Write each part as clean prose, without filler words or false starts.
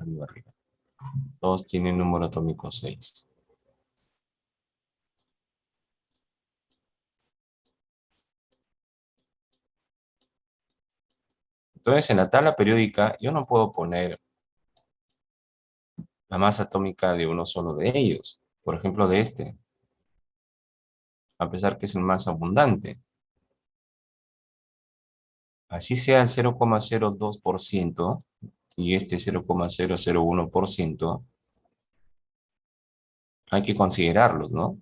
arriba, arriba. Todos tienen número atómico 6. Entonces, en la tabla periódica, yo no puedo poner la masa atómica de uno solo de ellos. Por ejemplo, de este, a pesar que es el más abundante. Así sea el 0,02% y este 0,001%, hay que considerarlos, ¿no?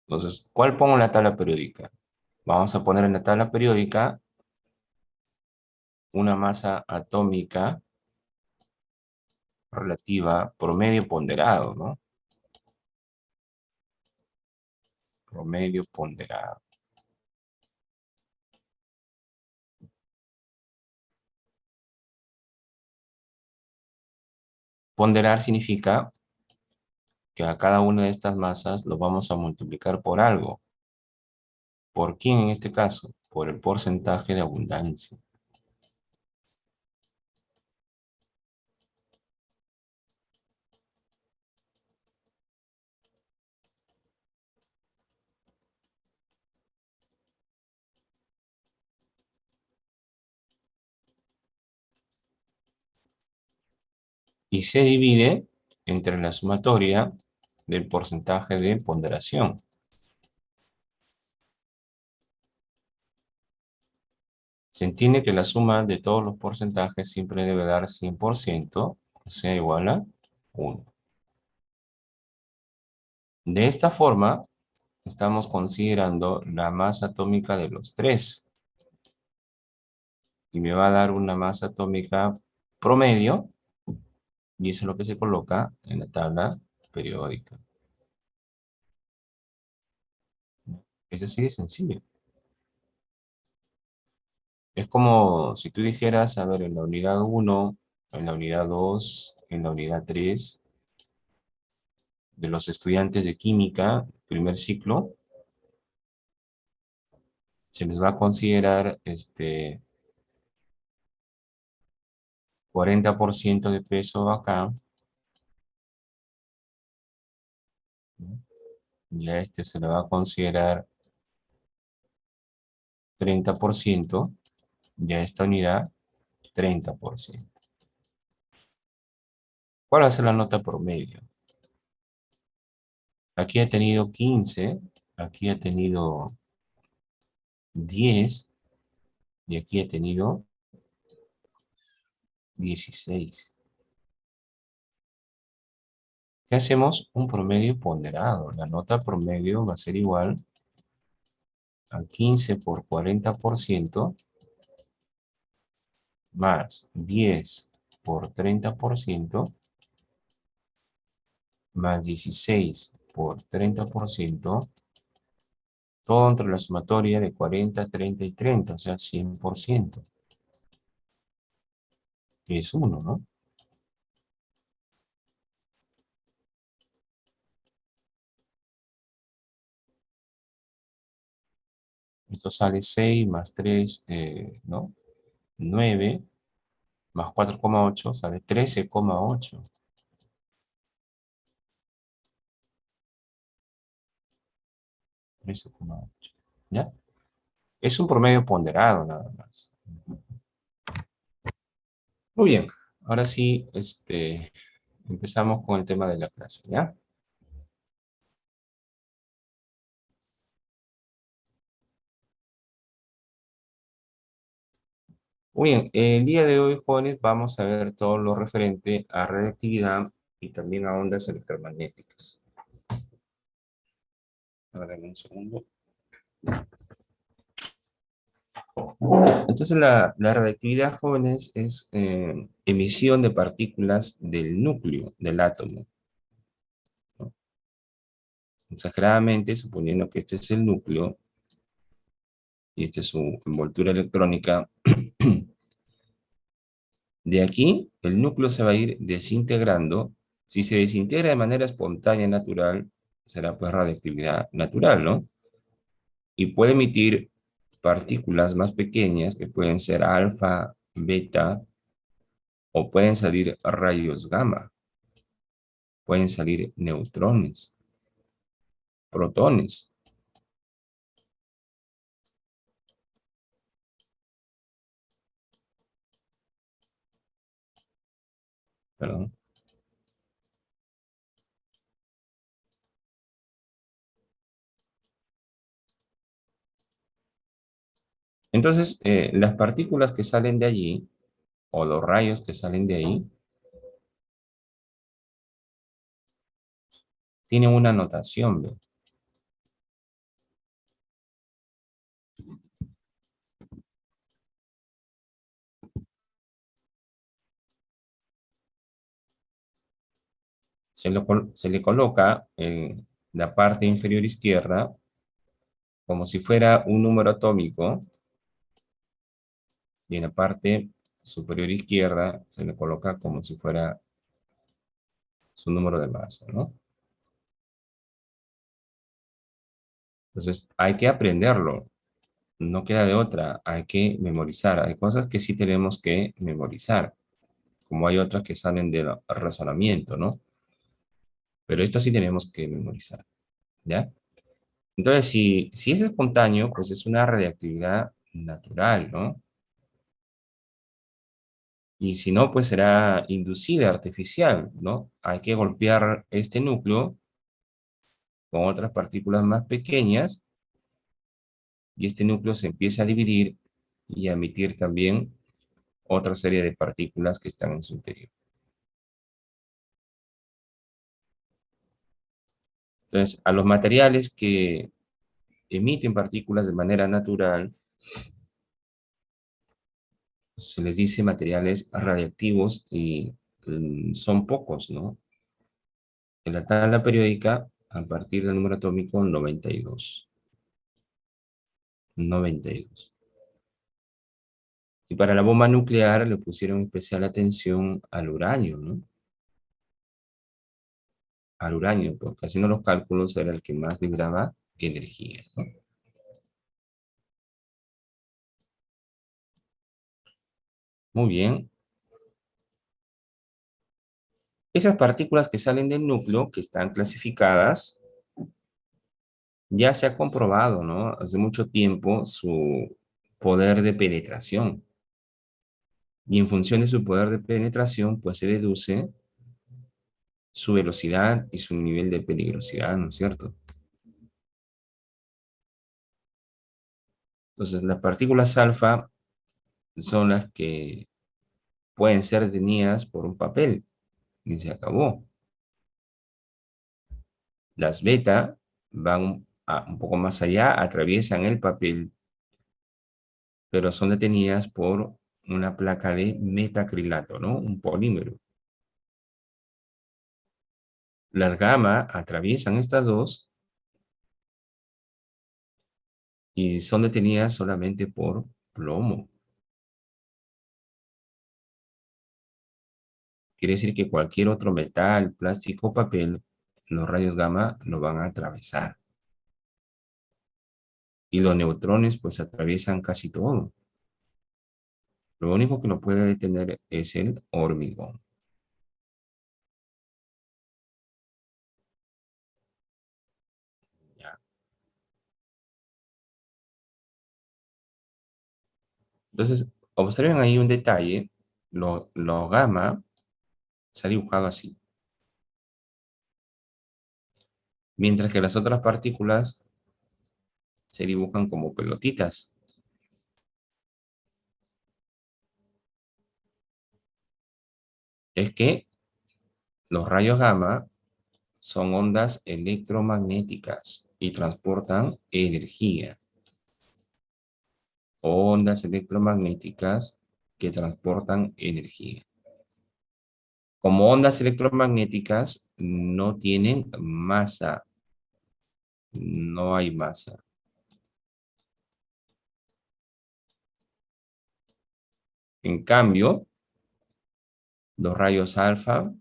Entonces, ¿cuál pongo en la tabla periódica? Vamos a poner en la tabla periódica una masa atómica relativa promedio ponderado, ¿no? Promedio ponderado. Ponderar significa que a cada una de estas masas lo vamos a multiplicar por algo. ¿Por quién en este caso? Por el porcentaje de abundancia. Y se divide entre la sumatoria del porcentaje de ponderación. Se entiende que la suma de todos los porcentajes siempre debe dar 100%, o sea, igual a 1. De esta forma, estamos considerando la masa atómica de los tres. Y me va a dar una masa atómica promedio, y eso es lo que se coloca en la tabla periódica. Es así de sencillo. Es como si tú dijeras, a ver, en la unidad 1, en la unidad 2, en la unidad 3, de los estudiantes de química, primer ciclo, se les va a considerar 40% de peso acá, ¿no? Y a este se le va a considerar 30%, y a esta unidad 30%. ¿Cuál va a ser la nota promedio? Aquí ha tenido 15, aquí ha tenido 10, y aquí ha tenido 16. ¿Qué hacemos? Un promedio ponderado. La nota promedio va a ser igual a 15 por 40% más 10 por 30% más 16 por 30%, todo entre la sumatoria de 40, 30 y 30, o sea, 100%, que es 1, ¿no? Esto sale 6 más 3, ¿no? 9 más 4,8 sale 13,8. 13,8. ¿Ya? Es un promedio ponderado nada más. Muy bien. Ahora sí, empezamos con el tema de la clase, ¿ya? Muy bien. El día de hoy, jóvenes, vamos a ver todo lo referente a radiactividad y también a ondas electromagnéticas. Ahora, en un segundo. Entonces, la radiactividad, jóvenes, es emisión de partículas del núcleo del átomo, ¿no? Exageradamente, suponiendo que este es el núcleo y esta es su envoltura electrónica, de aquí el núcleo se va a ir desintegrando. Si se desintegra de manera espontánea y natural, será pues radiactividad natural, ¿no? Y puede emitir partículas más pequeñas que pueden ser alfa, beta O pueden salir rayos gamma, pueden salir neutrones, protones, perdón. Entonces, las partículas que salen de allí, o los rayos que salen de ahí, tienen una notación, ¿ve? Se le coloca en la parte inferior izquierda como si fuera un número atómico y en la parte superior izquierda se le coloca como si fuera su número de masa, ¿no? Entonces hay que aprenderlo, no queda de otra, hay que memorizar. Hay cosas que sí tenemos que memorizar, como hay otras que salen del razonamiento, ¿no? Pero esto sí tenemos que memorizar, ¿ya? Entonces, si es espontáneo, pues es una radiactividad natural, ¿no? Y si no, pues será inducida, artificial, ¿no? Hay que golpear este núcleo con otras partículas más pequeñas y este núcleo se empieza a dividir y a emitir también otra serie de partículas que están en su interior. Entonces, a los materiales que emiten partículas de manera natural, se les dice materiales radiactivos y son pocos, ¿no? En la tabla periódica, a partir del número atómico 92. 92. Y para la bomba nuclear le pusieron especial atención al uranio, ¿no? Al uranio, porque haciendo los cálculos era el que más libraba energía, ¿no? Muy bien. Esas partículas que salen del núcleo, que están clasificadas, ya se ha comprobado, ¿no? Hace mucho tiempo su poder de penetración. Y en función de su poder de penetración, pues se deduce su velocidad y su nivel de peligrosidad, ¿no es cierto? Entonces, las partículas alfa son las que pueden ser detenidas por un papel y se acabó. Las beta van un poco más allá, atraviesan el papel, pero son detenidas por una placa de metacrilato, ¿no? Un polímero. Las gamma atraviesan estas dos y son detenidas solamente por plomo. Quiere decir que cualquier otro metal, plástico o papel, los rayos gamma lo van a atravesar. Y los neutrones pues atraviesan casi todo. Lo único que lo puede detener es el hormigón. ¿Ya? Entonces, observen ahí un detalle. Lo gamma se ha dibujado así. Mientras que las otras partículas se dibujan como pelotitas. Es que los rayos gamma son ondas electromagnéticas y transportan energía. Ondas electromagnéticas que transportan energía. Como ondas electromagnéticas no tienen masa, no hay masa. En cambio, los rayos alfa,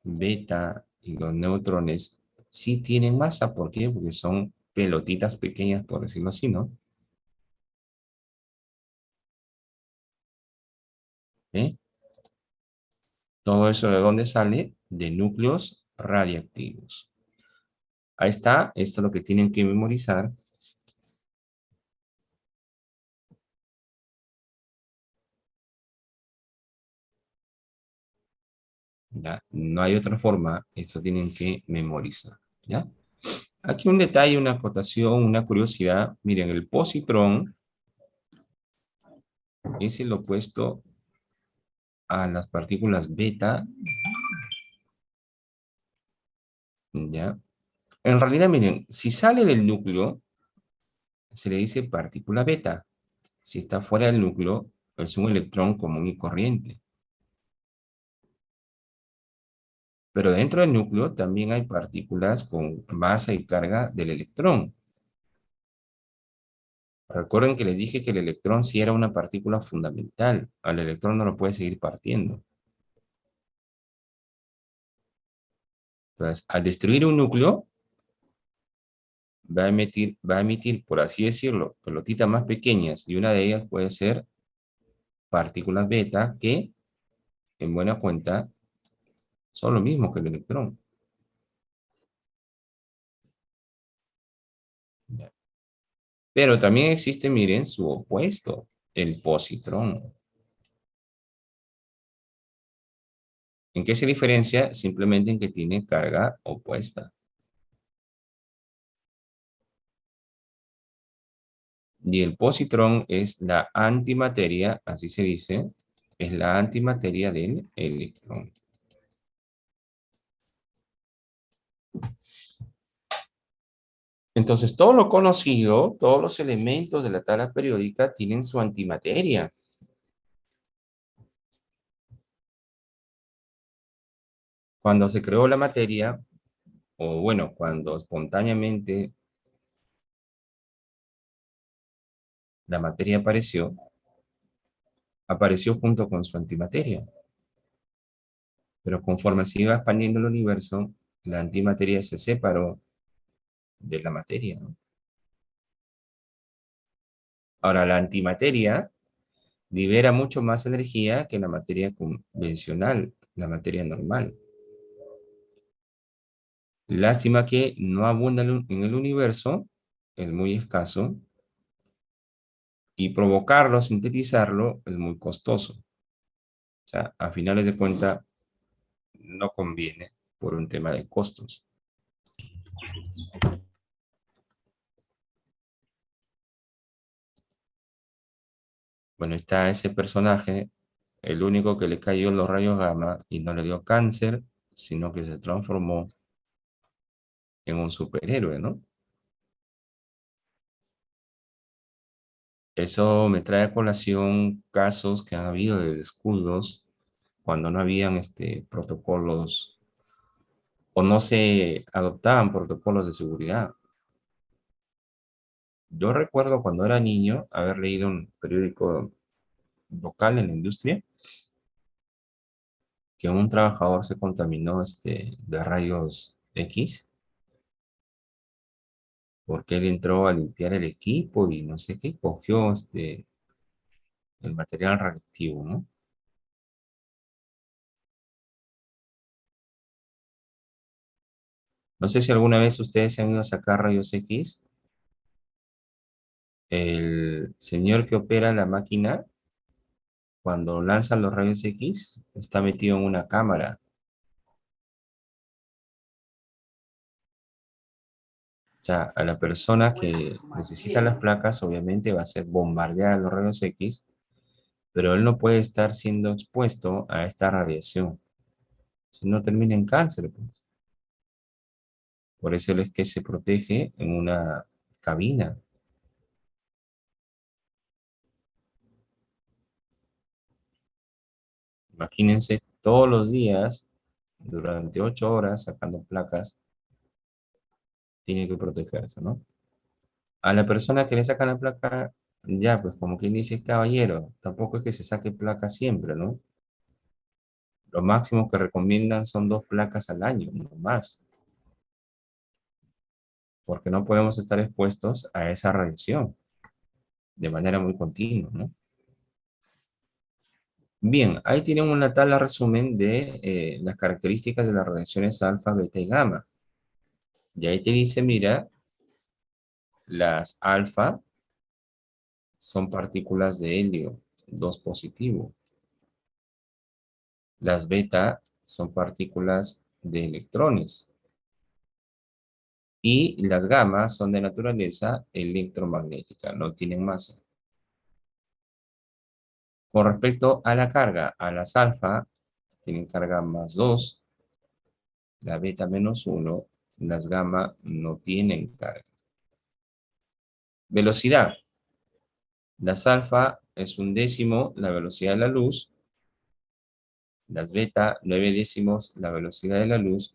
beta y los neutrones sí tienen masa. ¿Por qué? Porque son pelotitas pequeñas, por decirlo así, ¿no? ¿Eh? Todo eso de dónde sale? De núcleos radiactivos. Ahí está, esto es lo que tienen que memorizar. ¿Ya? No hay otra forma, esto tienen que memorizar. ¿Ya? Aquí un detalle, una acotación, una curiosidad. Miren, el positrón es el opuesto a las partículas beta, ¿ya? En realidad, miren, si sale del núcleo, se le dice partícula beta. Si está fuera del núcleo, es un electrón común y corriente. Pero dentro del núcleo también hay partículas con masa y carga del electrón. Recuerden que les dije que el electrón sí era una partícula fundamental. Al electrón no lo puede seguir partiendo. Entonces, al destruir un núcleo, va a emitir, por así decirlo, pelotitas más pequeñas y una de ellas puede ser partículas beta que, en buena cuenta, son lo mismo que el electrón. ¿Ya? Pero también existe, miren, su opuesto, el positrón. ¿En qué se diferencia? Simplemente en que tiene carga opuesta. Y el positrón es la antimateria, así se dice, es la antimateria del electrón. Entonces, todo lo conocido, todos los elementos de la tabla periódica tienen su antimateria. Cuando se creó la materia, o bueno, cuando espontáneamente la materia apareció, apareció junto con su antimateria. Pero conforme se iba expandiendo el universo, la antimateria se separó de la materia, ¿no? Ahora, la antimateria libera mucho más energía que la materia convencional, la materia normal. Lástima que no abunda en el universo, es muy escaso, y provocarlo, sintetizarlo, es muy costoso. O sea, a finales de cuentas, no conviene por un tema de costos. Bueno, está ese personaje, el único que le cayó los rayos gamma y no le dio cáncer, sino que se transformó en un superhéroe, ¿no? Eso me trae a colación casos que han habido de descuidos cuando no habían protocolos o no se adoptaban protocolos de seguridad. Yo recuerdo cuando era niño haber leído un periódico local en la industria que un trabajador se contaminó de rayos X porque él entró a limpiar el equipo y no sé qué, cogió el material radiactivo, ¿no? No sé si alguna vez ustedes se han ido a sacar rayos X. El señor que opera la máquina, cuando lanza los rayos X, está metido en una cámara. O sea, a la persona que necesita las placas, obviamente va a ser bombardeada los rayos X, pero él no puede estar siendo expuesto a esta radiación. Si no termina en cáncer, pues. Por eso él es que se protege en una cabina. Imagínense todos los días, durante 8 horas, sacando placas, tiene que protegerse, ¿no? A la persona que le sacan la placa, ya, pues como quien dice, caballero, tampoco es que se saque placa siempre, ¿no? Lo máximo que recomiendan son 2 placas al año, no más, porque no podemos estar expuestos a esa radiación de manera muy continua, ¿no? Bien, ahí tienen una tabla resumen de las características de las radiaciones alfa, beta y gamma. Y ahí te dice, mira, las alfa son partículas de helio, 2 positivo. Las beta son partículas de electrones. Y las gamma son de naturaleza electromagnética, no tienen masa. Con respecto a la carga, a las alfa tienen carga más 2, la beta menos 1, las gamma no tienen carga. Velocidad. Las alfa es un décimo la velocidad de la luz, las beta 9 décimos la velocidad de la luz,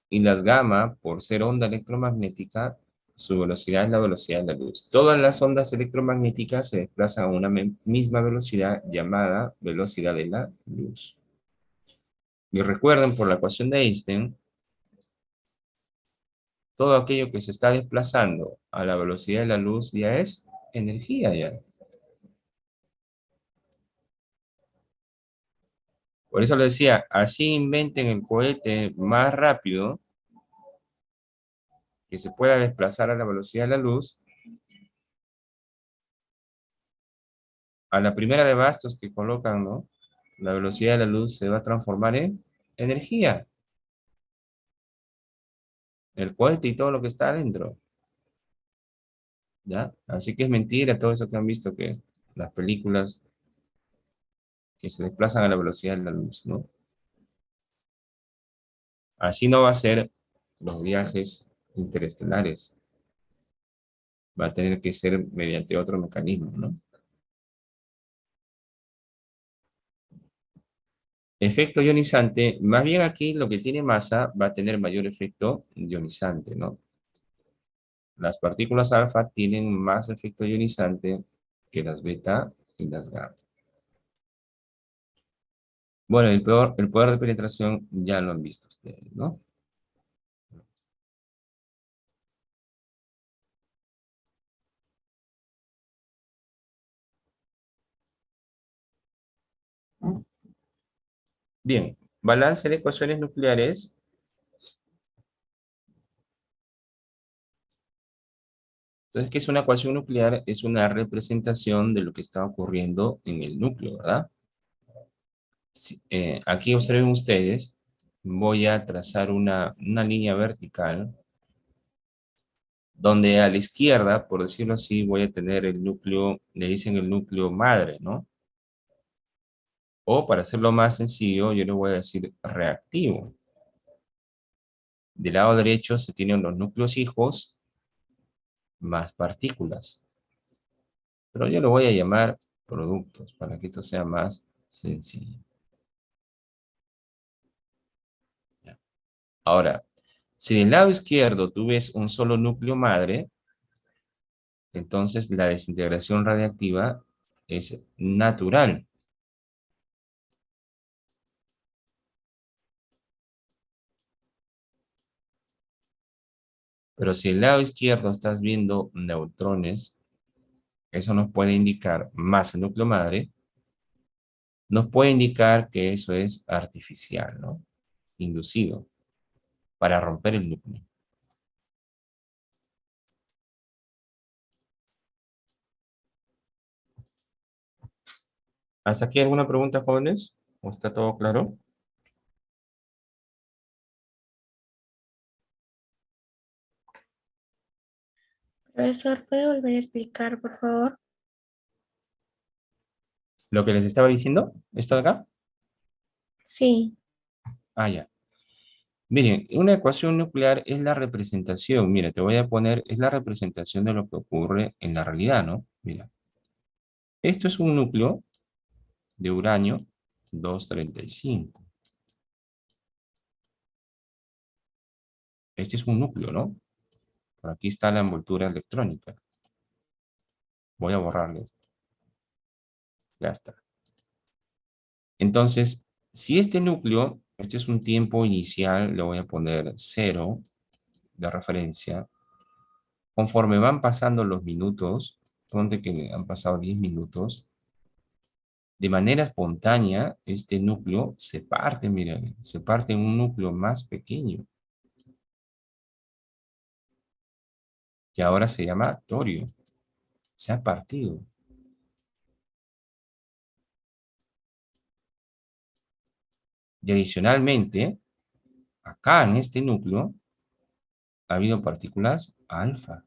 y las gamma, por ser onda electromagnética, su velocidad es la velocidad de la luz. Todas las ondas electromagnéticas se desplazan a una misma velocidad llamada velocidad de la luz. Y recuerden, por la ecuación de Einstein, todo aquello que se está desplazando a la velocidad de la luz ya es energía ya. Por eso les decía, así inventen el cohete más rápido que se pueda desplazar a la velocidad de la luz, a la primera de bastos que colocan, ¿no? La velocidad de la luz se va a transformar en energía. El cohete y todo lo que está adentro, ¿ya? Así que es mentira todo eso que han visto que las películas que se desplazan a la velocidad de la luz, ¿no? Así no va a ser los viajes interestelares. Va a tener que ser mediante otro mecanismo, ¿no? Efecto ionizante, más bien aquí lo que tiene masa va a tener mayor efecto ionizante, ¿no? Las partículas alfa tienen más efecto ionizante que las beta y las gamma. Bueno, el poder de penetración ya lo han visto ustedes, ¿no? Bien, balance de ecuaciones nucleares. Entonces, ¿qué es una ecuación nuclear? Es una representación de lo que está ocurriendo en el núcleo, ¿verdad? Aquí observen ustedes, voy a trazar una línea vertical, donde a la izquierda, por decirlo así, voy a tener el núcleo, le dicen el núcleo madre, ¿no? O para hacerlo más sencillo, yo le voy a decir reactivo. Del lado derecho se tienen los núcleos hijos más partículas. Pero yo lo voy a llamar productos para que esto sea más sencillo. ¿Ya? Ahora, si del lado izquierdo tú ves un solo núcleo madre, entonces la desintegración radiactiva es natural. Pero si del lado izquierdo estás viendo neutrones, eso nos puede indicar, más el núcleo madre, nos puede indicar que eso es artificial, ¿no? Inducido, para romper el núcleo. ¿Hasta aquí alguna pregunta, jóvenes? ¿O está todo claro? Profesor, ¿puede volver a explicar, por favor? Lo que les estaba diciendo, ¿esto de acá? Sí. Ah, ya. Miren, una ecuación nuclear es la representación, mira, te voy a poner, es la representación de lo que ocurre en la realidad, ¿no? Mira, esto es un núcleo de uranio 235. Este es un núcleo, ¿no? Por aquí está la envoltura electrónica. Voy a borrarle esto. Ya está. Entonces, si este núcleo, este es un tiempo inicial, le voy a poner 0 de referencia. Conforme van pasando los minutos, ponte que han pasado 10 minutos, De manera espontánea, este núcleo se parte, miren, se parte en un núcleo más pequeño, que ahora se llama torio. Se ha partido. Y adicionalmente, acá en este núcleo, ha habido partículas alfa.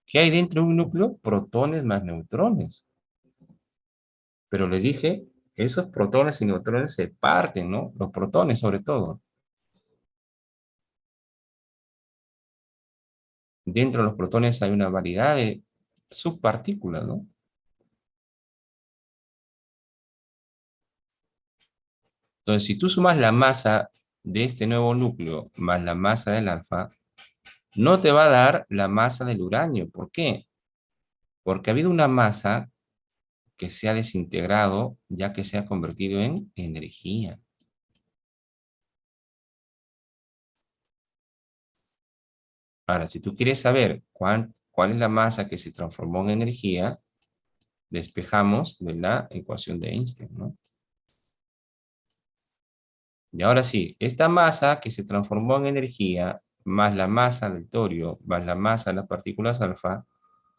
¿Qué hay dentro de un núcleo? Protones más neutrones. Pero les dije, esos protones y neutrones se parten, ¿no? Los protones sobre todo. Dentro de los protones hay una variedad de subpartículas, ¿no? Entonces, si tú sumas la masa de este nuevo núcleo más la masa del alfa, no te va a dar la masa del uranio. ¿Por qué? Porque ha habido una masa que se ha desintegrado, ya que se ha convertido en energía. Ahora, si tú quieres saber cuál es la masa que se transformó en energía, despejamos de la ecuación de Einstein, ¿no? Y ahora sí, esta masa que se transformó en energía, más la masa del torio, más la masa de las partículas alfa,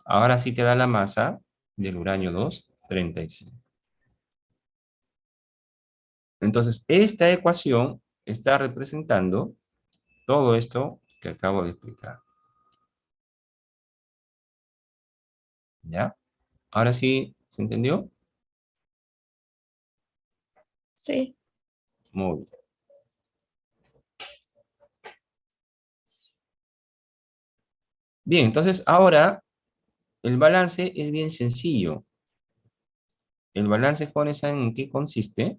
ahora sí te da la masa del uranio 235. Entonces, esta ecuación está representando todo esto que acabo de explicar. ¿Ya? Ahora sí, ¿se entendió? Sí, Muy bien. Bien, entonces ahora el balance es bien sencillo. El balance, jóvenes, ¿saben en qué consiste?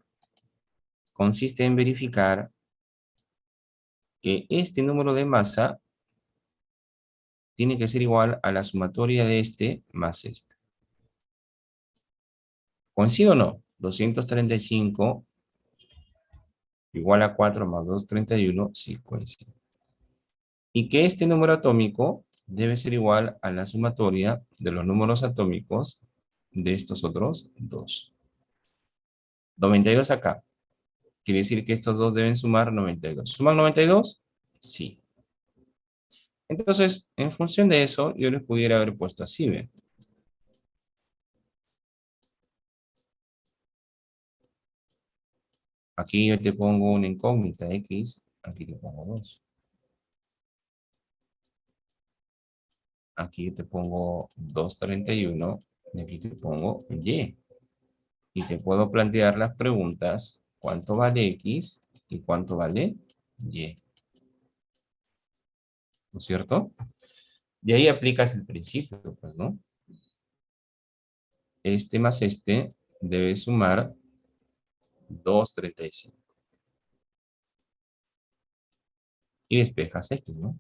Consiste en verificar que este número de masa tiene que ser igual a la sumatoria de este más este. ¿Coincide o no? 235 igual a 4 más 231, sí coincide. Y que este número atómico debe ser igual a la sumatoria de los números atómicos de estos otros dos. 92 acá. Quiere decir que estos dos deben sumar 92. ¿Suman 92? Sí. Entonces, en función de eso, yo les pudiera haber puesto así, ¿ve? Aquí yo te pongo una incógnita X, aquí te pongo 2. Aquí yo te pongo 231 y aquí te pongo Y. Y te puedo plantear las preguntas, ¿cuánto vale X y cuánto vale Y? ¿No es cierto? Y ahí aplicas el principio, pues, ¿no? Este más este debe sumar 235. Y despejas X, ¿no?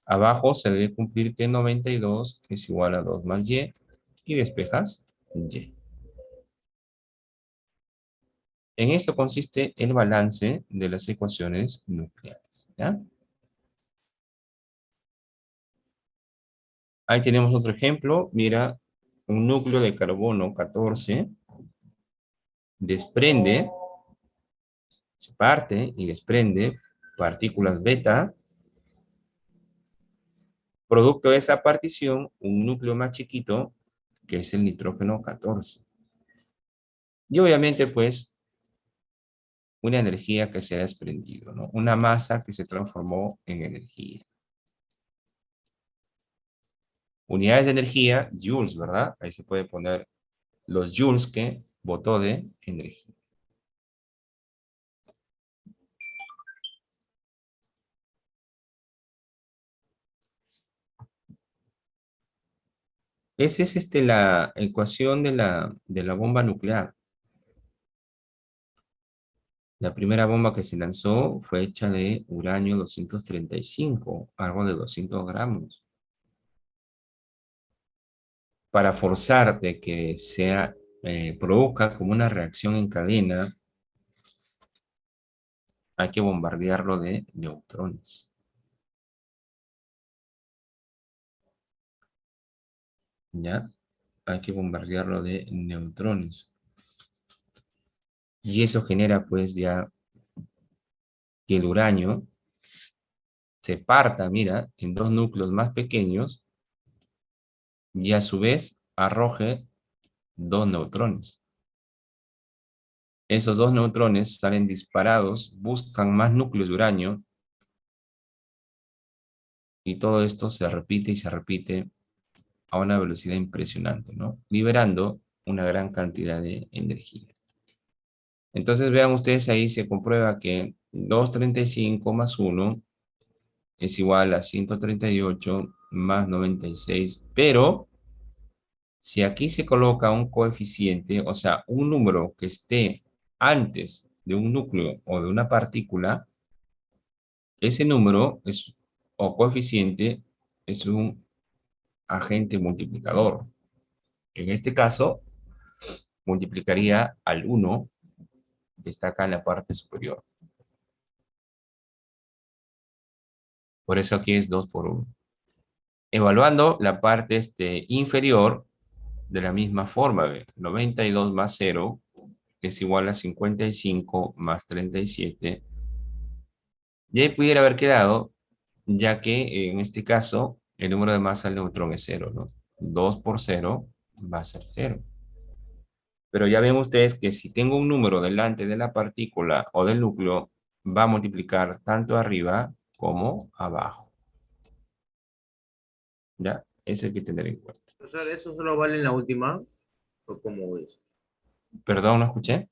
Abajo se debe cumplir que 92 es igual a 2 más y despejas Y. En esto consiste el balance de las ecuaciones nucleares, ¿ya? Ahí tenemos otro ejemplo. Mira, un núcleo de carbono 14 desprende, se parte y desprende partículas beta. Producto de esa partición, un núcleo más chiquito, que es el nitrógeno 14. Y obviamente, pues, una energía que se ha desprendido, ¿no? Una masa que se transformó en energía. Unidades de energía, joules, ¿verdad? Ahí se puede poner los joules que botó de energía. Esa es la ecuación de la bomba nuclear. La primera bomba que se lanzó fue hecha de uranio 235, algo de 200 gramos. Para forzar de que produzca como una reacción en cadena hay que bombardearlo de neutrones. ¿Ya? Hay que bombardearlo de neutrones. Y eso genera pues ya que el uranio se parta, mira, en dos núcleos más pequeños y a su vez arroje dos neutrones. Esos dos neutrones salen disparados, buscan más núcleos de uranio y todo esto se repite y se repite a una velocidad impresionante, ¿no? Liberando una gran cantidad de energía. Entonces vean ustedes ahí, se comprueba que 235 más 1 es igual a 138 más 96, pero si aquí se coloca un coeficiente, o sea, un número que esté antes de un núcleo o de una partícula, ese número es, o coeficiente es un agente multiplicador. En este caso, multiplicaría al 1 que está acá en la parte superior. Por eso aquí es 2 por 1. Evaluando la parte inferior, de la misma forma, 92 más 0 es igual a 55 más 37. Y ahí pudiera haber quedado, ya que en este caso el número de masa del neutrón es 0, ¿no? 2 por 0 va a ser 0. Pero ya ven ustedes que si tengo un número delante de la partícula o del núcleo, va a multiplicar tanto arriba como abajo. ¿Ya? Eso hay que tener en cuenta. Profesor, ¿eso solo vale en la última? ¿O cómo es? Perdón, no escuché.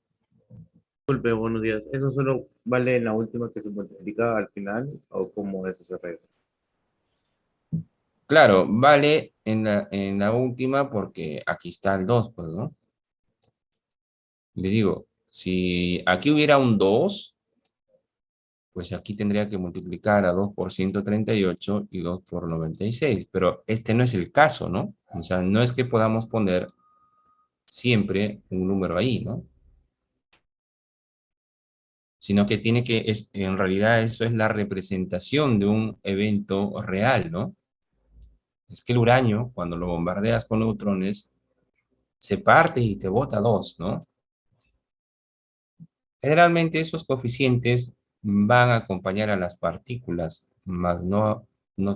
Disculpe, buenos días. ¿Eso solo vale en la última que se multiplica al final? ¿O cómo es esa regla? Claro, vale en la última porque aquí está el 2, pues, ¿no? Le digo, si aquí hubiera un 2, pues aquí tendría que multiplicar a 2 por 138 y 2 por 96. Pero este no es el caso, ¿no? O sea, no es que podamos poner siempre un número ahí, ¿no? Sino que tiene que, en realidad eso es la representación de un evento real, ¿no? Es que el uranio, cuando lo bombardeas con neutrones, se parte y te bota dos, ¿no? Generalmente esos coeficientes van a acompañar a las partículas, más no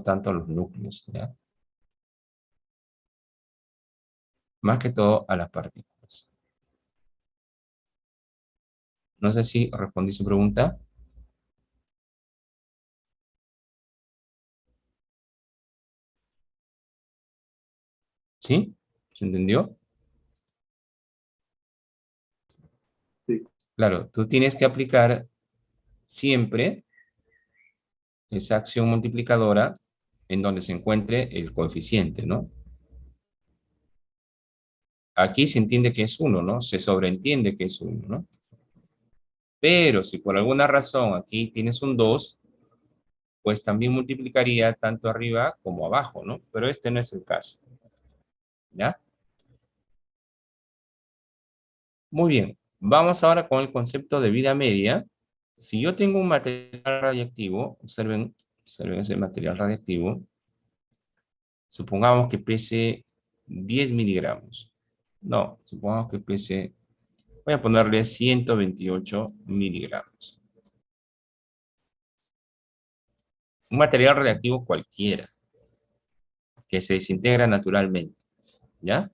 tanto a los núcleos, ¿ya? Más que todo a las partículas. No sé si respondí su pregunta. ¿Sí? ¿Se entendió? Sí. Claro, tú tienes que aplicar siempre esa acción multiplicadora en donde se encuentre el coeficiente, ¿no? Aquí se entiende que es 1, ¿no? Se sobreentiende que es 1, ¿no? Pero si por alguna razón aquí tienes un 2, pues también multiplicaría tanto arriba como abajo, ¿no? Pero este no es el caso, ¿ya? Muy bien, vamos ahora con el concepto de vida media. Si yo tengo un material radiactivo, observen ese material radiactivo, supongamos que pese 10 miligramos. No, supongamos que pese, voy a ponerle 128 miligramos. Un material radiactivo cualquiera, que se desintegra naturalmente, ¿ya?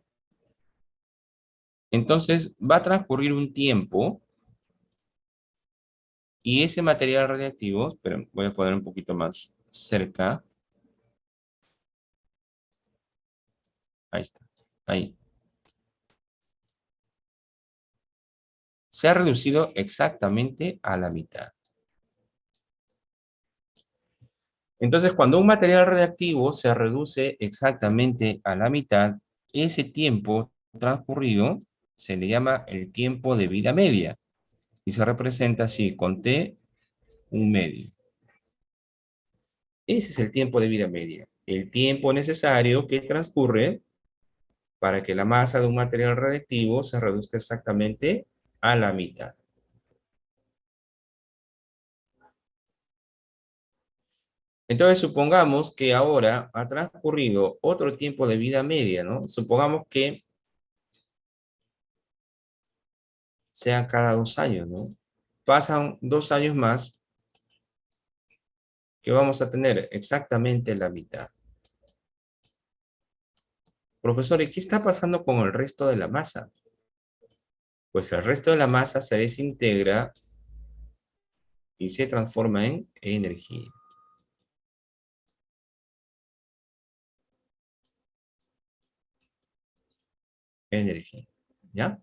Entonces va a transcurrir un tiempo y ese material radiactivo, pero voy a poner un poquito más cerca, ahí está, ahí, se ha reducido exactamente a la mitad. Entonces, cuando un material radiactivo se reduce exactamente a la mitad, ese tiempo transcurrido se le llama el tiempo de vida media y se representa así, con T, un medio. Ese es el tiempo de vida media, el tiempo necesario que transcurre para que la masa de un material radiactivo se reduzca exactamente a la mitad. Entonces, supongamos que ahora ha transcurrido otro tiempo de vida media, ¿no? Supongamos que sea cada 2 años, ¿no? Pasan 2 años más que vamos a tener exactamente la mitad. Profesor, ¿y qué está pasando con el resto de la masa? Pues el resto de la masa se desintegra y se transforma en energía. Energía, ¿ya?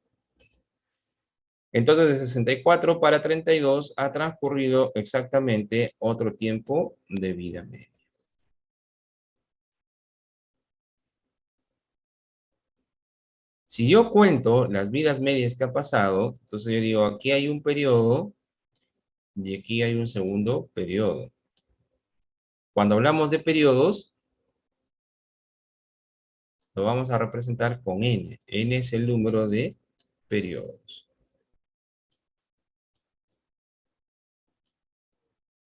Entonces, de 64 para 32 ha transcurrido exactamente otro tiempo de vida media. Si yo cuento las vidas medias que ha pasado, entonces yo digo, aquí hay un periodo y aquí hay un segundo periodo. Cuando hablamos de periodos, lo vamos a representar con n. N es el número de periodos.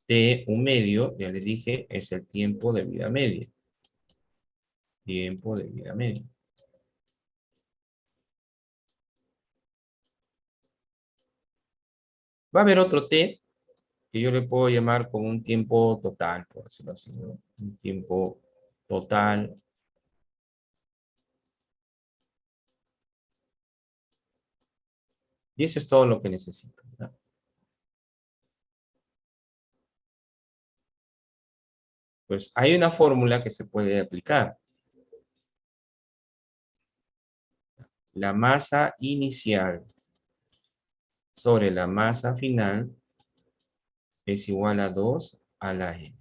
T, un medio, ya les dije, es el tiempo de vida media. Tiempo de vida media. Va a haber otro T que yo le puedo llamar como un tiempo total, por decirlo así, ¿no? Un tiempo total. Y eso es todo lo que necesito, ¿no? Pues hay una fórmula que se puede aplicar. La masa inicial sobre la masa final es igual a 2 a la n.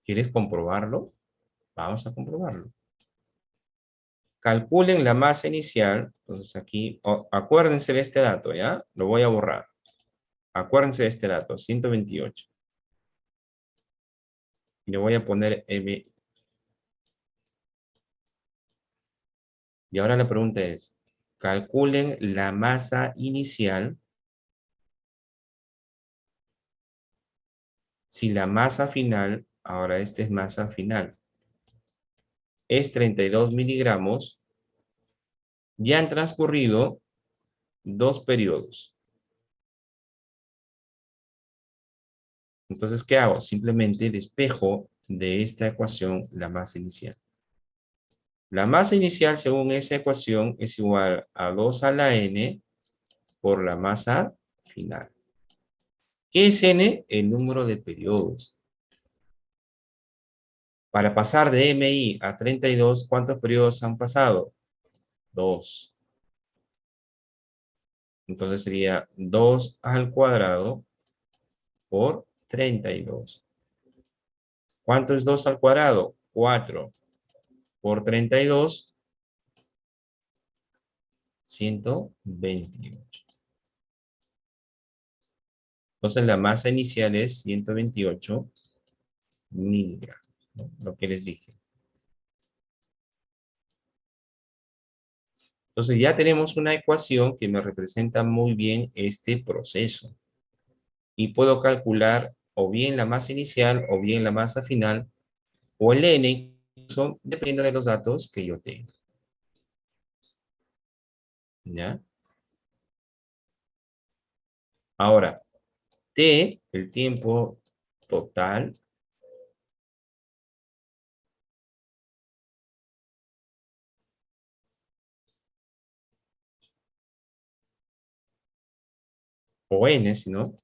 ¿Quieres comprobarlo? Vamos a comprobarlo. Calculen la masa inicial. Entonces aquí, acuérdense de este dato, ¿ya? Lo voy a borrar. Acuérdense de este dato, 128. Y le voy a poner M. Y ahora la pregunta es, calculen la masa inicial si la masa final, ahora esta es masa final, es 32 miligramos, ya han transcurrido 2 periodos. Entonces, ¿qué hago? Simplemente despejo de esta ecuación la masa inicial. La masa inicial, según esa ecuación, es igual a 2 a la n por la masa final. ¿Qué es n? El número de periodos. Para pasar de MI a 32, ¿cuántos periodos han pasado? 2. Entonces sería 2 al cuadrado por 32. ¿Cuánto es 2 al cuadrado? 4 por 32, 128. Entonces la masa inicial es 128 miligramos, ¿no? Lo que les dije. Entonces ya tenemos una ecuación que me representa muy bien este proceso. Y puedo calcular o bien la masa inicial o bien la masa final o el n, incluso, dependiendo de los datos que yo tenga. ¿Ya? Ahora, t, el tiempo total, o n, si no,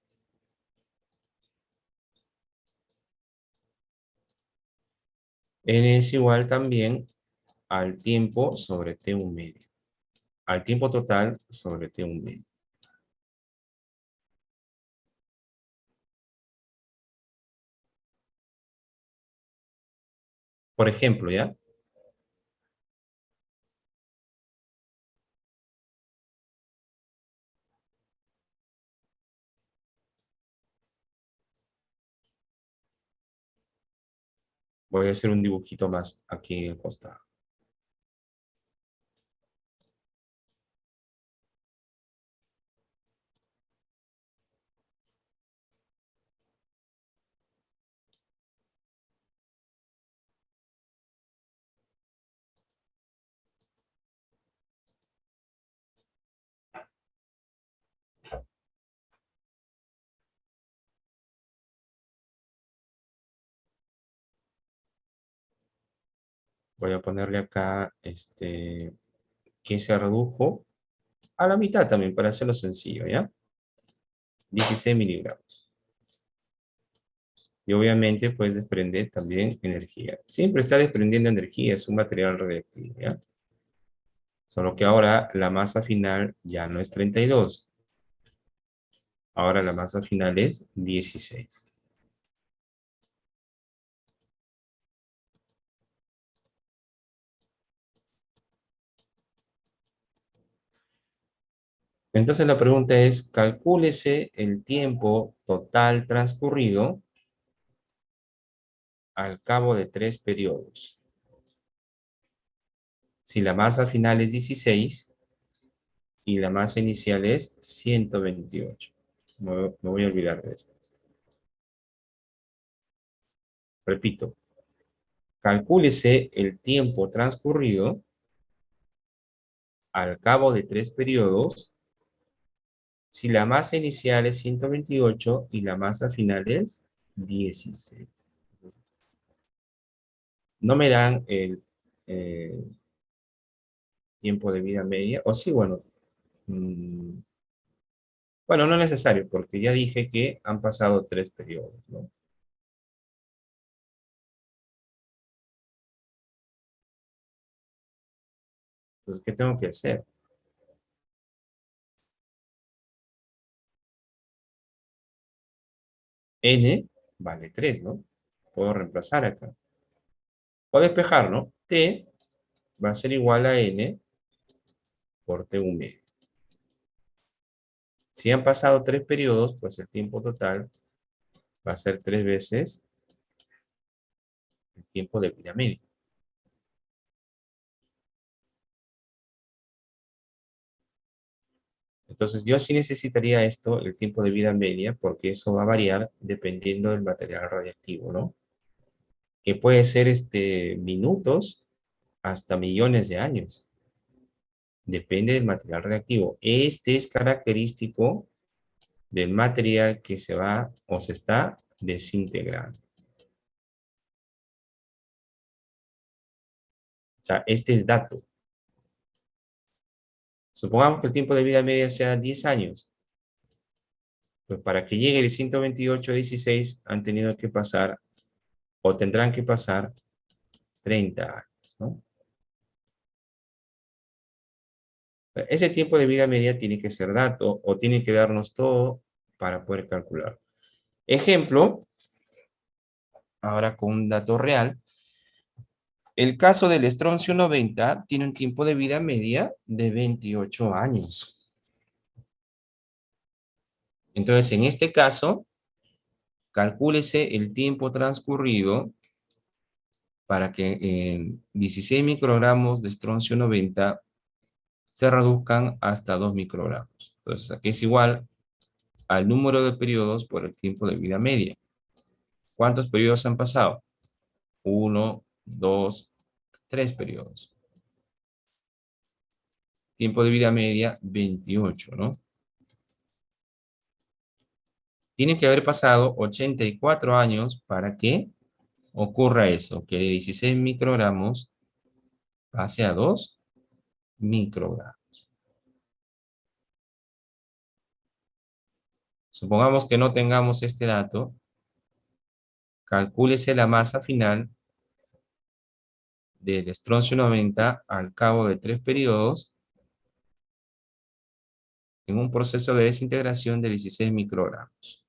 n es igual también al tiempo sobre t un medio. Al tiempo total sobre t un medio. Por ejemplo, ¿ya? Voy a hacer un dibujito más aquí en el costado. Voy a ponerle acá, que se redujo a la mitad también, para hacerlo sencillo, ¿ya? 16 miligramos. Y obviamente, pues, desprende también energía. Siempre está desprendiendo energía, es un material radiactivo, ¿ya? Solo que ahora la masa final ya no es 32. Ahora la masa final es 16. Entonces la pregunta es, calcúlese el tiempo total transcurrido al cabo de 3 periodos. Si la masa final es 16 y la masa inicial es 128. Me voy a olvidar de esto. Repito, calcúlese el tiempo transcurrido al cabo de 3 periodos si la masa inicial es 128 y la masa final es 16. No me dan el tiempo de vida media, o sí, bueno, mm, bueno, no es necesario, porque ya dije que han pasado 3 periodos, ¿no? Entonces, ¿qué tengo que hacer? N vale 3, ¿no? Puedo reemplazar acá. O despejar, ¿no? T va a ser igual a N por T un medio. Si han pasado 3 periodos, pues el tiempo total va a ser 3 veces el tiempo de vida media. Entonces, yo sí necesitaría esto, el tiempo de vida media, porque eso va a variar dependiendo del material radiactivo, ¿no? Que puede ser minutos hasta millones de años. Depende del material radiactivo. Este es característico del material que se va o se está desintegrando. O sea, este es dato. Supongamos que el tiempo de vida media sea 10 años. Pues para que llegue de 128 a 16 han tenido que pasar o tendrán que pasar 30 años, ¿no? Ese tiempo de vida media tiene que ser dato o tiene que darnos todo para poder calcular. Ejemplo, ahora con un dato real. El caso del estroncio 90 tiene un tiempo de vida media de 28 años. Entonces, en este caso, calcúlese el tiempo transcurrido para que 16 microgramos de estroncio 90 se reduzcan hasta 2 microgramos. Entonces, aquí es igual al número de periodos por el tiempo de vida media. ¿Cuántos periodos han pasado? 1, 2, 3 periodos. Tiempo de vida media, 28, ¿no? Tiene que haber pasado 84 años para que ocurra eso, que de 16 microgramos pase a 2 microgramos. Supongamos que no tengamos este dato, calcúlese la masa final del estroncio 90 al cabo de 3 periodos en un proceso de desintegración de 16 microgramos.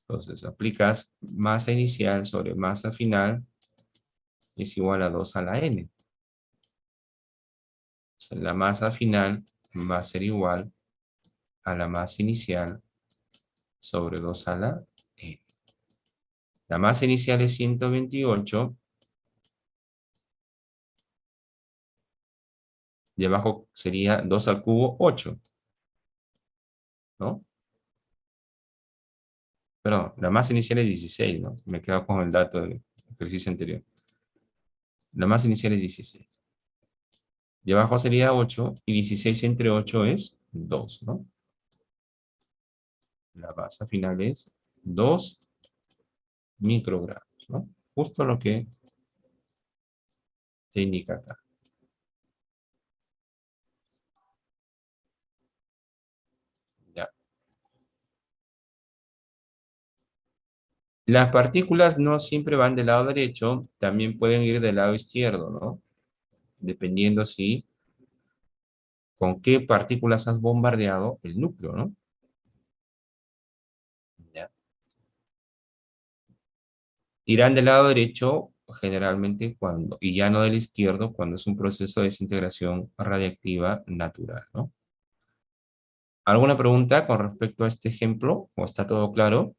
Entonces, aplicas masa inicial sobre masa final es igual a 2 a la n. Entonces, la masa final va a ser igual a la masa inicial sobre 2 a la n. La masa inicial es 128. Y abajo sería 2 al cubo, 8. ¿No? Perdón, la masa inicial es 16, ¿no? Me quedo con el dato del ejercicio anterior. La masa inicial es 16. Y abajo sería 8, y 16 entre 8 es 2, ¿no? La masa final es 2 microgramos, ¿no? Justo lo que te indica acá. Ya. Las partículas no siempre van del lado derecho, también pueden ir del lado izquierdo, ¿no? Dependiendo si con qué partículas has bombardeado el núcleo, ¿no? Ya. Irán del lado derecho generalmente cuando, y ya no del izquierdo, cuando es un proceso de desintegración radiactiva natural, ¿no? ¿Alguna pregunta con respecto a este ejemplo? ¿O está todo claro?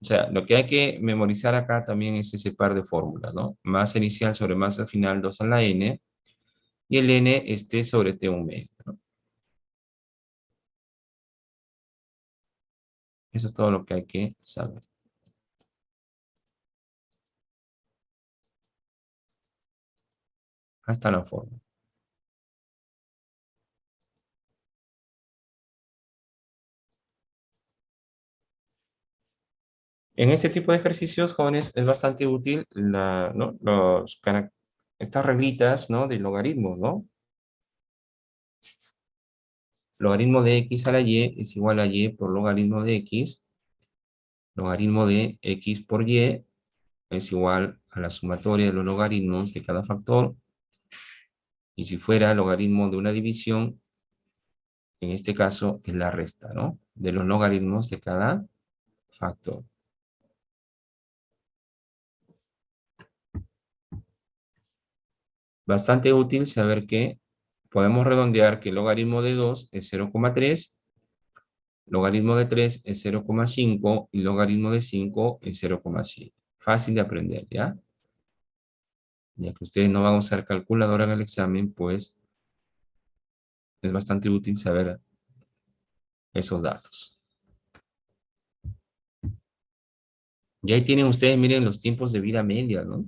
O sea, lo que hay que memorizar acá también es ese par de fórmulas, ¿no? Masa inicial sobre masa final 2 a la n, y el n esté sobre T un medio, ¿no? Eso es todo lo que hay que saber. Hasta la fórmula. En este tipo de ejercicios, jóvenes, es bastante útil ¿no? Estas reglitas, ¿no? De logaritmos, ¿no? Logaritmo de x a la y es igual a y por logaritmo de x. Logaritmo de x por y es igual a la sumatoria de los logaritmos de cada factor. Y si fuera logaritmo de una división, en este caso es la resta, ¿no? De los logaritmos de cada factor. Bastante útil saber que podemos redondear que el logaritmo de 2 es 0,3, logaritmo de 3 es 0,5 y logaritmo de 5 es 0,7. Fácil de aprender, ¿ya? Ya que ustedes no van a usar calculadora en el examen, pues es bastante útil saber esos datos. Y ahí tienen ustedes, miren los tiempos de vida media, ¿no?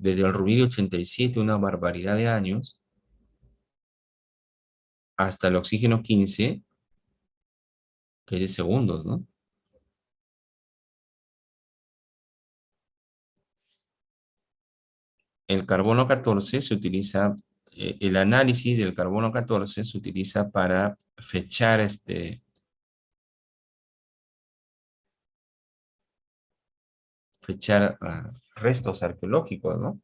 Desde el rubidio 87, una barbaridad de años, hasta el oxígeno 15, que es de segundos, ¿no? El carbono 14 se utiliza, el análisis del carbono 14 se utiliza para fechar restos arqueológicos, ¿no?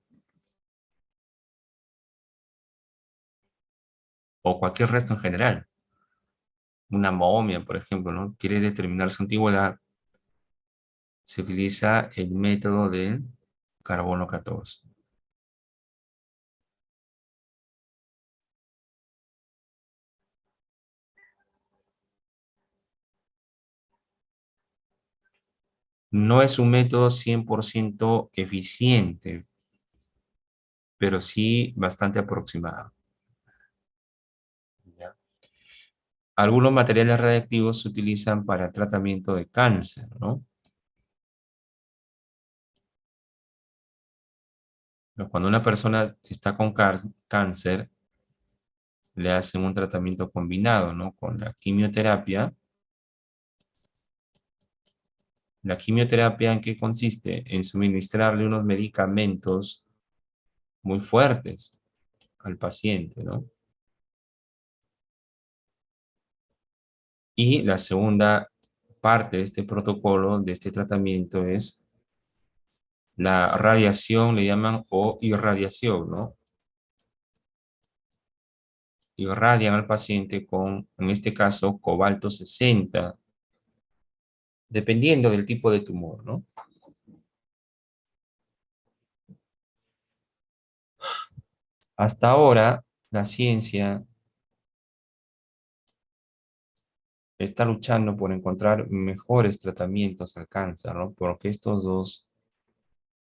O cualquier resto en general. Una momia, por ejemplo, ¿no? Quiere determinar su antigüedad, se utiliza el método del carbono 14. No es un método 100% eficiente, pero sí bastante aproximado. ¿Ya? Algunos materiales radiactivos se utilizan para el tratamiento de cáncer, ¿no? Pero cuando una persona está con cáncer, le hacen un tratamiento combinado, ¿no? Con la quimioterapia. ¿La quimioterapia en qué consiste? En suministrarle unos medicamentos muy fuertes al paciente, ¿no? Y la segunda parte de este protocolo, de este tratamiento, es la radiación, le llaman, o irradiación, ¿no? Irradian al paciente con, en este caso, cobalto 60, dependiendo del tipo de tumor, ¿no? Hasta ahora, la ciencia está luchando por encontrar mejores tratamientos al cáncer, ¿no? Porque estos dos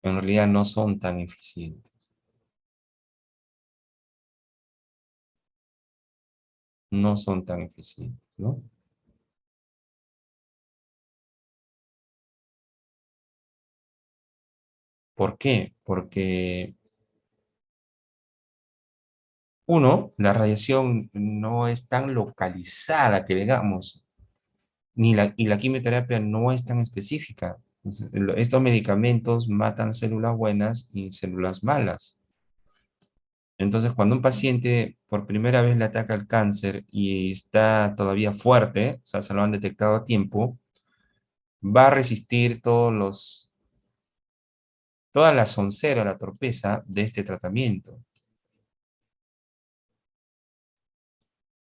en realidad no son tan eficientes. No son tan eficientes, ¿no? ¿Por qué? Porque, uno, la radiación no es tan localizada que digamos. y la quimioterapia no es tan específica. Entonces, estos medicamentos matan células buenas y células malas. Entonces, cuando un paciente por primera vez le ataca el cáncer y está todavía fuerte, o sea, se lo han detectado a tiempo, va a resistir toda la soncera, la torpeza de este tratamiento.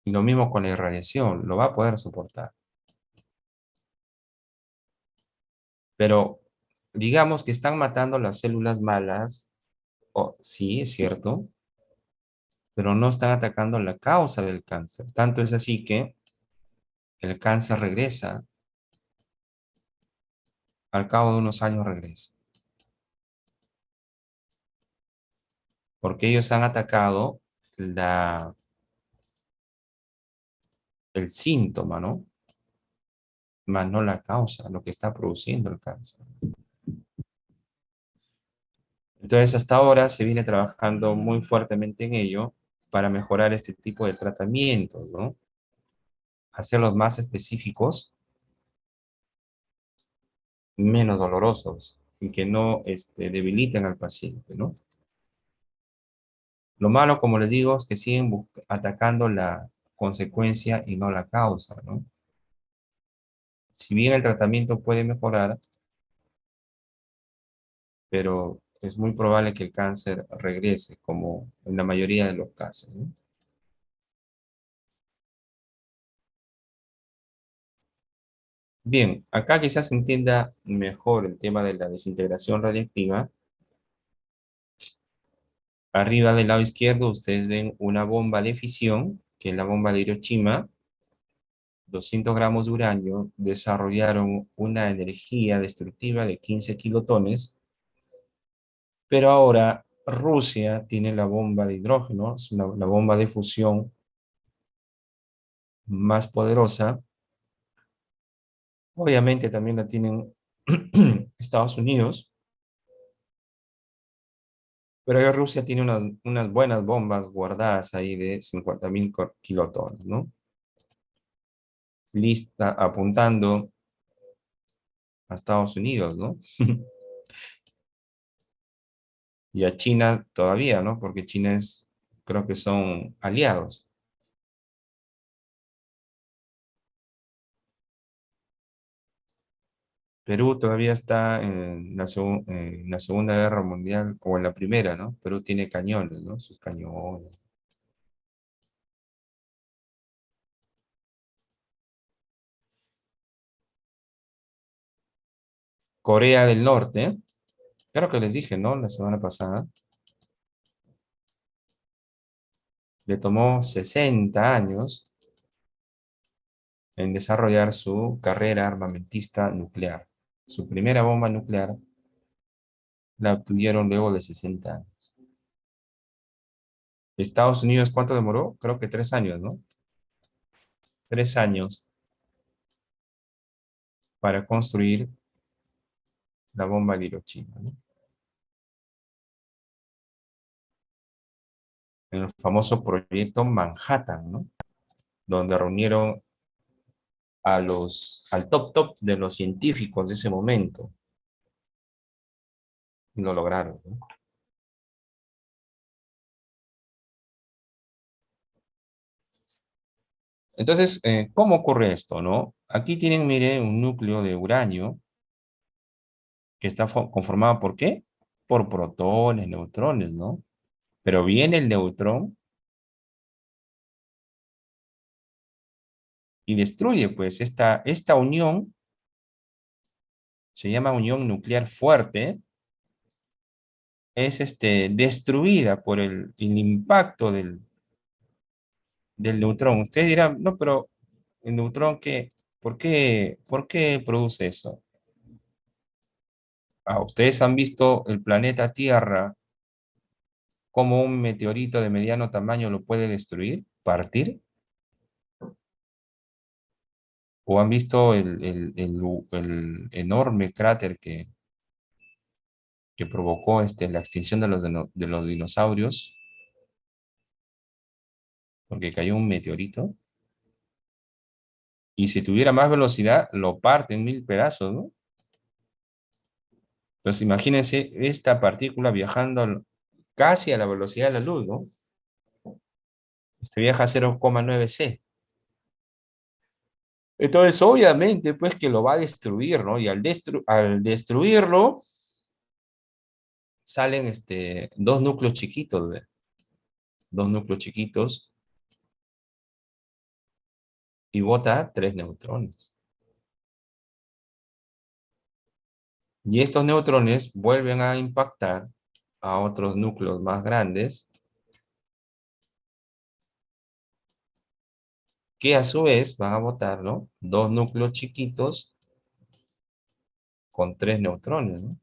Y lo mismo con la irradiación, lo va a poder soportar. Pero digamos que están matando las células malas, sí, es cierto, pero no están atacando la causa del cáncer. Tanto es así que el cáncer regresa, al cabo de unos años regresa. Porque ellos han atacado el síntoma, ¿no? Más no la causa, lo que está produciendo el cáncer. Entonces, hasta ahora se viene trabajando muy fuertemente en ello para mejorar este tipo de tratamientos, ¿no? Hacerlos más específicos, menos dolorosos y que no debiliten al paciente, ¿no? Lo malo, como les digo, es que siguen atacando la consecuencia y no la causa, ¿no? Si bien el tratamiento puede mejorar, pero es muy probable que el cáncer regrese, como en la mayoría de los casos, ¿no? Bien, acá quizás se entienda mejor el tema de la desintegración radiactiva. Arriba del lado izquierdo ustedes ven una bomba de fisión, que es la bomba de Hiroshima. 200 gramos de uranio desarrollaron una energía destructiva de 15 kilotones, pero ahora Rusia tiene la bomba de hidrógeno, es la bomba de fusión más poderosa. Obviamente también la tienen Estados Unidos, pero ya Rusia tiene unas buenas bombas guardadas ahí de 50.000 kilotones, ¿no? Lista apuntando a Estados Unidos, ¿no? Y a China todavía, ¿no? Porque China creo que son aliados. Perú todavía está en en la Segunda Guerra Mundial, o en la Primera, ¿no? Perú tiene cañones, ¿no? Sus cañones. Corea del Norte, creo que les dije, ¿no? La semana pasada, le tomó 60 años en desarrollar su carrera armamentista nuclear. Su primera bomba nuclear la obtuvieron luego de 60 años. Estados Unidos, ¿cuánto demoró? Creo que 3 años, ¿no? 3 años para construir la bomba de Hiroshima, ¿no? En el famoso proyecto Manhattan, ¿no? Donde reunieron al top de los científicos de ese momento. Y lo lograron, ¿no? Entonces, ¿cómo ocurre esto, no? Aquí tienen, mire, un núcleo de uranio que está conformado ¿por qué? Por protones, neutrones, ¿no? Pero viene el neutrón y destruye, pues, esta unión, se llama unión nuclear fuerte, es destruida por el impacto del neutrón. Ustedes dirán, no, pero el neutrón, por qué produce eso? Ah, ¿ustedes han visto el planeta Tierra como un meteorito de mediano tamaño lo puede destruir, partir? ¿O han visto el enorme cráter que provocó la extinción de los dinosaurios? Porque cayó un meteorito. Y si tuviera más velocidad, lo parte en 1000 pedazos, ¿no? Entonces imagínense esta partícula viajando casi a la velocidad de la luz, ¿no? Este viaja a 0,9 c. Entonces, obviamente, pues que lo va a destruir, ¿no? Y al destruirlo, salen dos núcleos chiquitos, ¿ve? Dos núcleos chiquitos y bota 3 neutrones. Y estos neutrones vuelven a impactar a otros núcleos más grandes, que a su vez van a botar, ¿no? Dos núcleos chiquitos con 3 neutrones, ¿no?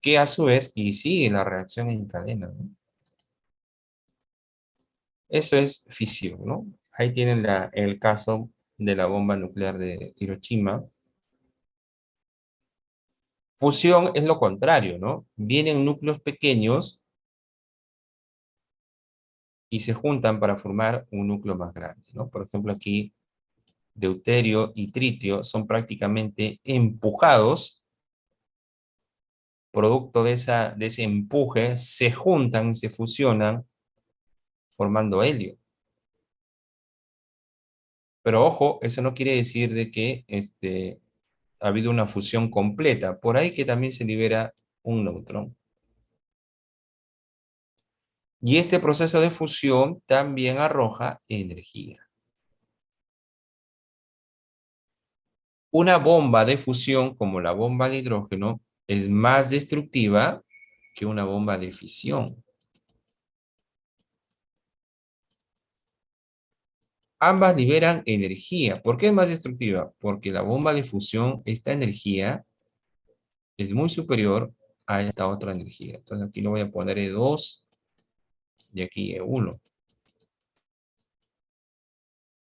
Que a su vez, y sigue la reacción en cadena, ¿no? Eso es fisión, ¿no? Ahí tienen el caso de la bomba nuclear de Hiroshima. Fusión es lo contrario, ¿no? Vienen núcleos pequeños y se juntan para formar un núcleo más grande, ¿no? Por ejemplo, aquí deuterio y tritio son prácticamente empujados, producto de ese empuje, se juntan, se fusionan, formando helio. Pero ojo, eso no quiere decir de que ha habido una fusión completa. Por ahí que también se libera un neutrón. Y este proceso de fusión también arroja energía. Una bomba de fusión, como la bomba de hidrógeno, es más destructiva que una bomba de fisión. Ambas liberan energía. ¿Por qué es más destructiva? Porque la bomba de fusión, esta energía es muy superior a esta otra energía. Entonces aquí lo voy a poner E2 y aquí E1.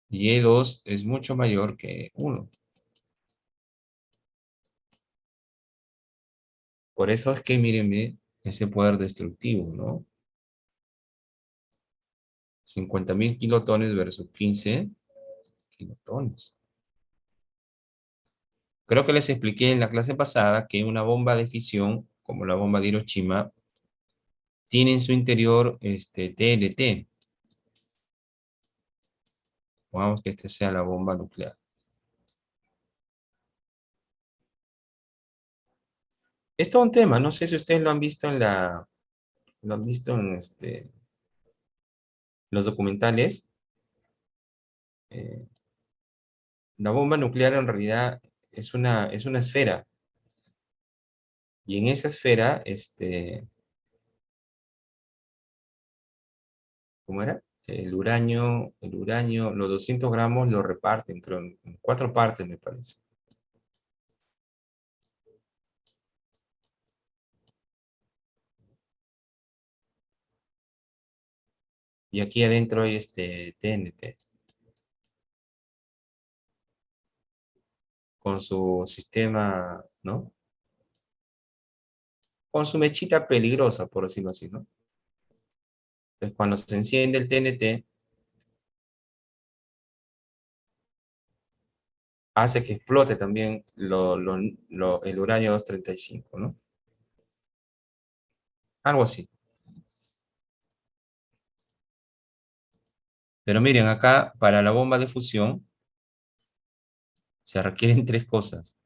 Y E2 es mucho mayor que 1. Por eso es que, mírenme, ese poder destructivo, ¿no? 50.000 kilotones versus 15 kilotones. Creo que les expliqué en la clase pasada que una bomba de fisión, como la bomba de Hiroshima, tiene en su interior TNT. Pongamos que esta sea la bomba nuclear. Es todo un tema, no sé si ustedes lo han visto lo han visto en los documentales. Eh, la bomba nuclear en realidad es una esfera. Y en esa esfera, ¿cómo era? El uranio, los 200 gramos lo reparten, creo, en 4 partes, me parece. Y aquí adentro hay TNT, con su sistema, ¿no? Con su mechita peligrosa, por decirlo así, ¿no? Entonces, cuando se enciende el TNT, hace que explote también el uranio 235, ¿no? Algo así. Pero miren, acá, para la bomba de fusión, se requieren 3 cosas.